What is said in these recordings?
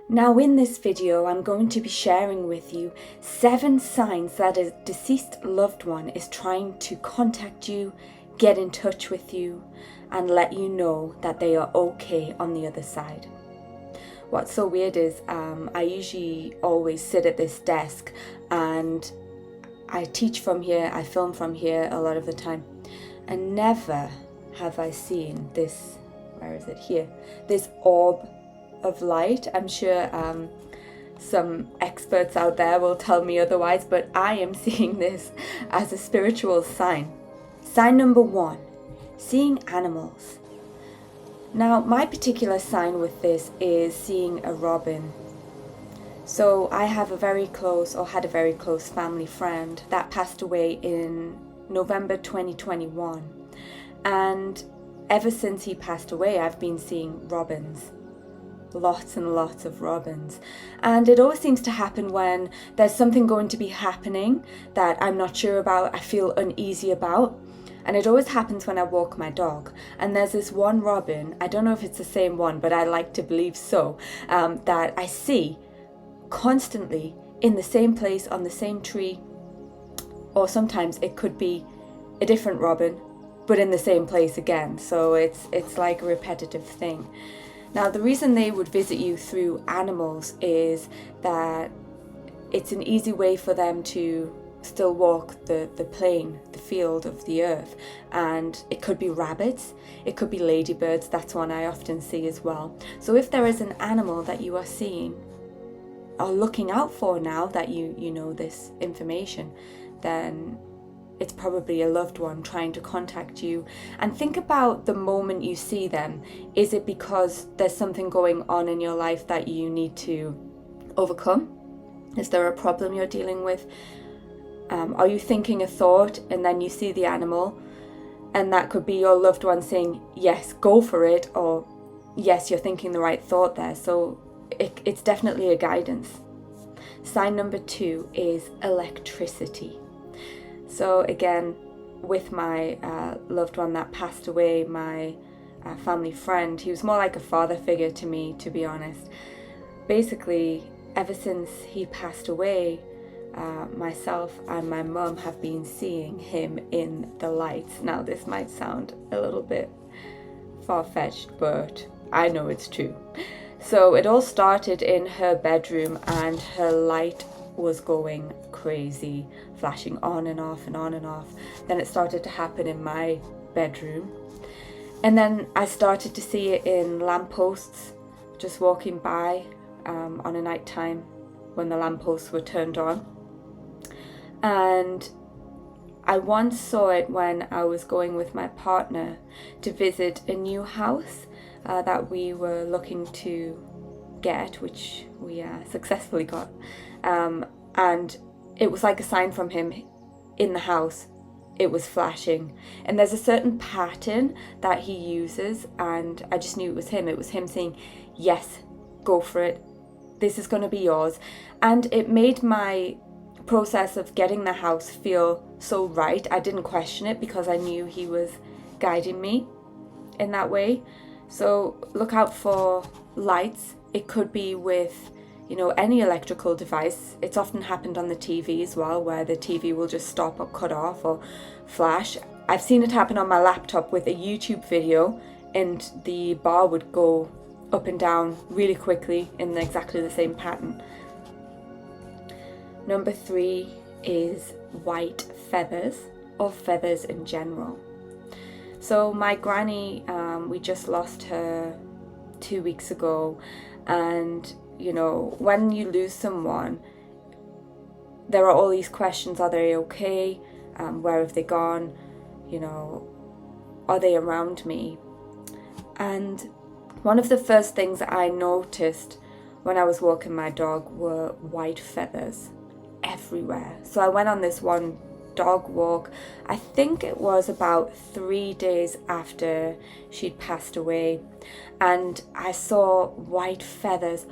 Now in this video, I'm going to be sharing with you 7 signs that a deceased loved one is trying to contact you, get in touch with you, and let you know that they are okay on the other side. What's so weird is I usually always sit at this desk and I teach from here, I film from here a lot of the time, and never have I seen this, where is it, here, this orb of light. I'm sure some experts out there will tell me otherwise, but I am seeing this as a spiritual sign. Sign number 1, seeing animals. Now, my particular sign with this is seeing a robin. So I have a very close, or had a very close family friend that passed away in November 2021. And ever since he passed away, I've been seeing robins. Lots and lots of robins. And it always seems to happen when there's something going to be happening that I'm not sure about, I feel uneasy about. And it always happens when I walk my dog. And there's this one robin, I don't know if it's the same one, but I like to believe so, that I see constantly in the same place, on the same tree, or sometimes it could be a different robin, but in the same place again. So it's like a repetitive thing. Now, the reason they would visit you through animals is that it's an easy way for them to still walk the plane, the field of the earth. And it could be rabbits, it could be ladybirds, that's one I often see as well. So if there is an animal that you are seeing or looking out for now that you know this information, then it's probably a loved one trying to contact you. And think about the moment you see them. Is it because there's something going on in your life that you need to overcome? Is there a problem you're dealing with? Are you thinking a thought and then you see the animal? And that could be your loved one saying, yes, go for it, or yes, you're thinking the right thought there. So it's definitely a guidance. Sign number 2 is electricity. So again, with my loved one that passed away, my family friend, he was more like a father figure to me, to be honest. Basically, ever since he passed away, myself and my mum have been seeing him in the lights. Now, this might sound a little bit far-fetched, but I know it's true. So it all started in her bedroom, and her light was going crazy, flashing on and off and on and off. Then it started to happen in my bedroom, and then I started to see it in lampposts, just walking by on a night time when the lampposts were turned on. And I once saw it when I was going with my partner to visit a new house that we were looking to get, which we successfully got. And it was like a sign from him in the house. It was flashing. And there's a certain pattern that he uses, and I just knew it was him. It was him saying, yes, go for it. This is going to be yours. And it made my process of getting the house feel so right. I didn't question it because I knew he was guiding me in that way. So look out for lights. It could be with any electrical device. It's often happened on the TV as well, where the TV will just stop or cut off or flash. I've seen it happen on my laptop with a YouTube video, and the bar would go up and down really quickly in exactly the same pattern. Number 3 is white feathers, or feathers in general. So my granny, we just lost her 2 weeks ago, and when you lose someone, there are all these questions. Are they okay? Where have they gone? Are they around me? And one of the first things that I noticed when I was walking my dog were white feathers everywhere. So I went on this one dog walk. I think it was about 3 days after she'd passed away, and I saw white feathers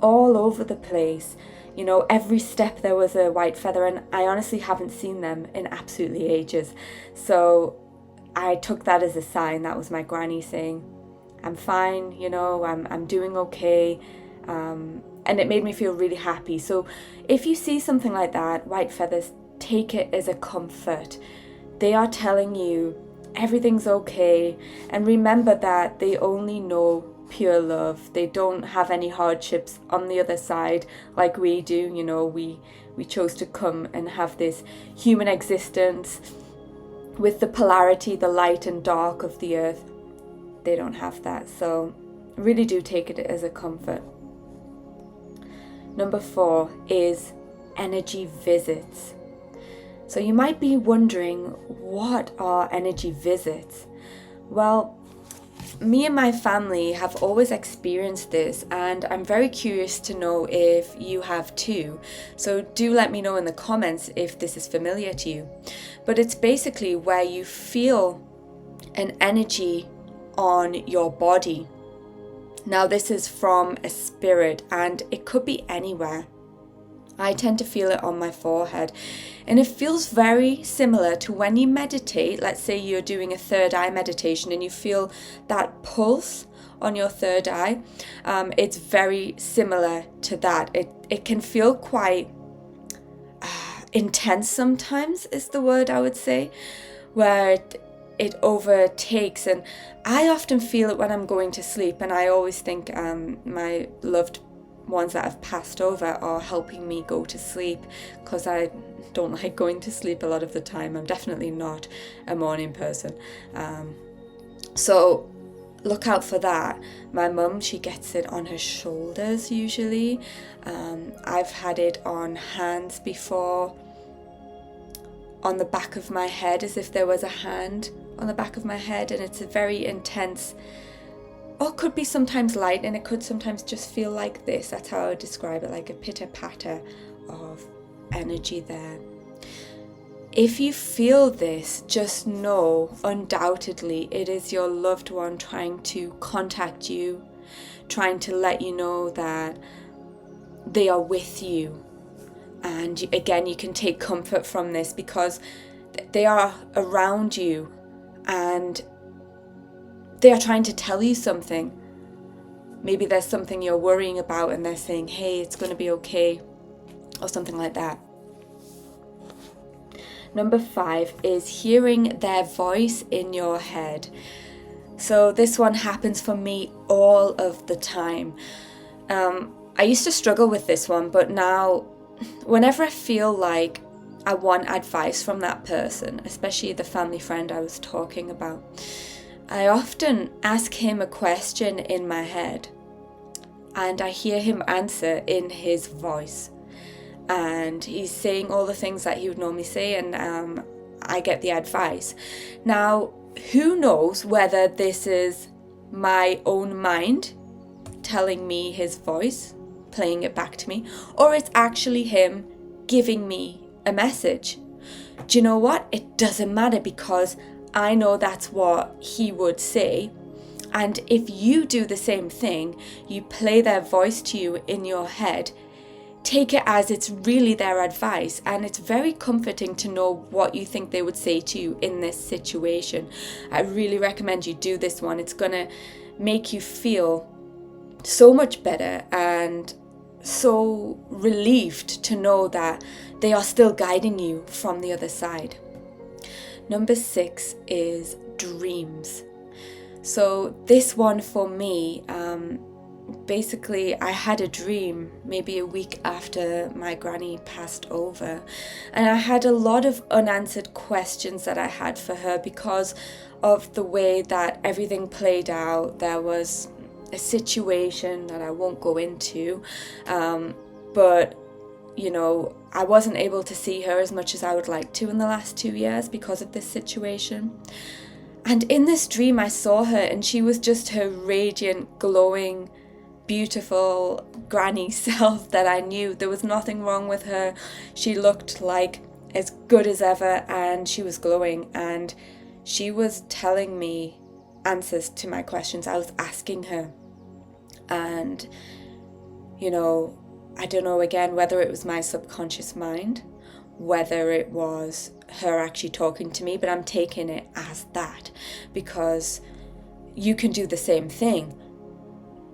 all over the place. Every step there was a white feather, and I honestly haven't seen them in absolutely ages. So I took that as a sign. That was my granny saying, I'm fine, I'm doing okay. and it made me feel really happy. So if you see something like that, white feathers, take it as a comfort. They are telling you everything's okay, and remember that they only know pure love. They don't have any hardships on the other side like we do. You know, we chose to come and have this human existence with the polarity, the light and dark of the earth. They don't have that. So really do take it as a comfort. Number 4 is energy visits. So you might be wondering, what are energy visits? Well, me and my family have always experienced this, and I'm very curious to know if you have too. So do let me know in the comments if this is familiar to you. But it's basically where you feel an energy on your body. Now this is from a spirit, and it could be anywhere. I tend to feel it on my forehead, and it feels very similar to when you meditate. Let's say you're doing a third eye meditation and you feel that pulse on your third eye. It's very similar to that. It can feel quite intense sometimes, is the word I would say, where it overtakes. And I often feel it when I'm going to sleep, and I always think my loved ones that have passed over are helping me go to sleep, because I don't like going to sleep a lot of the time. I'm definitely not a morning person. So look out for that. My mum, she gets it on her shoulders usually. I've had it on hands before, on the back of my head, as if there was a hand on the back of my head, and it's a very intense, or it could be sometimes light, and it could sometimes just feel like this. That's how I would describe it, like a pitter-patter of energy there. If you feel this, just know undoubtedly it is your loved one trying to contact you, trying to let you know that they are with you. And again, you can take comfort from this, because they are around you and they are trying to tell you something. Maybe there's something you're worrying about and they're saying, hey, it's going to be okay, or something like that. Number 5 is hearing their voice in your head. So this one happens for me all of the time. I used to struggle with this one, but now whenever I feel like I want advice from that person, especially the family friend I was talking about, I often ask him a question in my head, and I hear him answer in his voice, and he's saying all the things that he would normally say, and I get the advice. Now, who knows whether this is my own mind telling me his voice, playing it back to me, or it's actually him giving me a message. Do you know what? It doesn't matter, because I know that's what he would say. And if you do the same thing, you play their voice to you in your head, take it as it's really their advice. And it's very comforting to know what you think they would say to you in this situation. I really recommend you do this one. It's going to make you feel so much better and so relieved to know that they are still guiding you from the other side. Number 6 is dreams. So this one for me, basically I had a dream maybe a week after my granny passed over, and I had a lot of unanswered questions that I had for her because of the way that everything played out. There was a situation that I won't go into, but you know, I wasn't able to see her as much as I would like to in the last 2 years because of this situation. And in this dream I saw her, and she was just her radiant, glowing, beautiful granny self that I knew. There was nothing wrong with her. She looked like as good as ever, and she was glowing, and she was telling me answers to my questions I was asking her. And you know, I don't know again whether it was my subconscious mind, whether it was her actually talking to me, but I'm taking it as that, because you can do the same thing.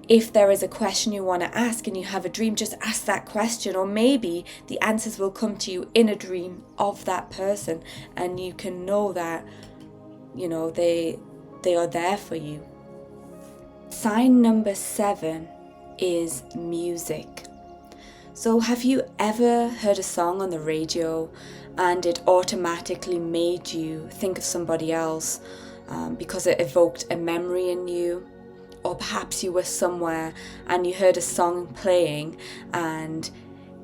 if there is a question you want to ask and you have a dream, just ask that question, or maybe the answers will come to you in a dream of that person, and you can know that, you know, they are there for you. Sign number 7 is music. So have you ever heard a song on the radio and it automatically made you think of somebody else because it evoked a memory in you? Or perhaps you were somewhere and you heard a song playing and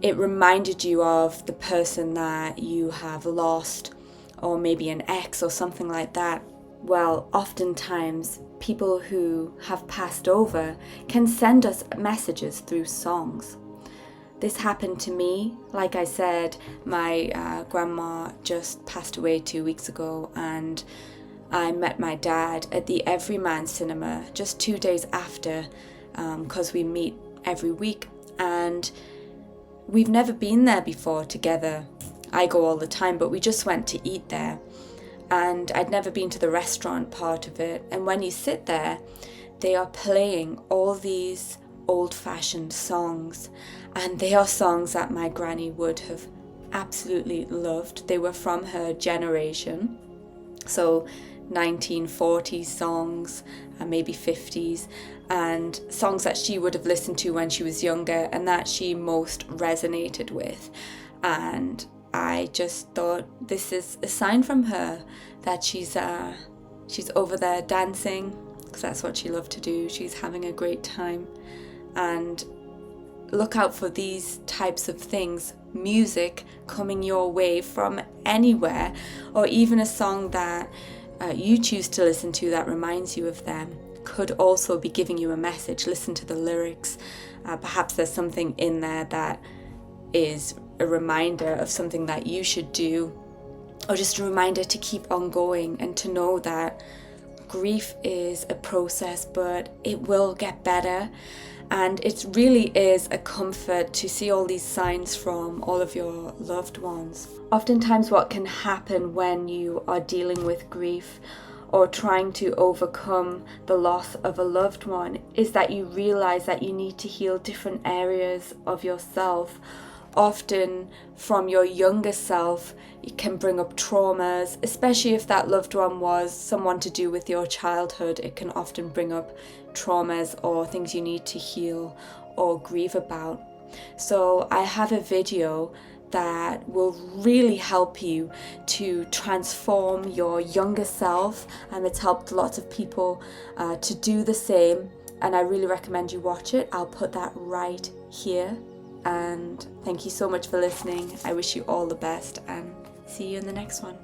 it reminded you of the person that you have lost, or maybe an ex or something like that. Well, oftentimes people who have passed over can send us messages through songs. This happened to me. Like I said, my grandma just passed away 2 weeks ago, and I met my dad at the Everyman Cinema just 2 days after, because we meet every week, and we've never been there before together. I go all the time, but we just went to eat there, and I'd never been to the restaurant part of it. And when you sit there, they are playing all these old-fashioned songs, and they are songs that my granny would have absolutely loved. They were from her generation, so 1940s songs and maybe 50s, and songs that she would have listened to when she was younger and that she most resonated with. And I just thought, this is a sign from her that she's over there dancing, because that's what she loved to do. She's having a great time. And look out for these types of things, music coming your way from anywhere, or even a song that you choose to listen to that reminds you of them could also be giving you a message. Listen to the lyrics. Perhaps there's something in there that is a reminder of something that you should do, or just a reminder to keep on going and to know that grief is a process, but it will get better. And it really is a comfort to see all these signs from all of your loved ones. Oftentimes what can happen when you are dealing with grief or trying to overcome the loss of a loved one is that you realize that you need to heal different areas of yourself. Often from your younger self, it can bring up traumas, especially if that loved one was someone to do with your childhood. It can often bring up traumas or things you need to heal or grieve about. So I have a video that will really help you to transform your younger self, and it's helped lots of people to do the same, and I really recommend you watch it. I'll put that right here. And thank you so much for listening. I wish you all the best, and see you in the next one.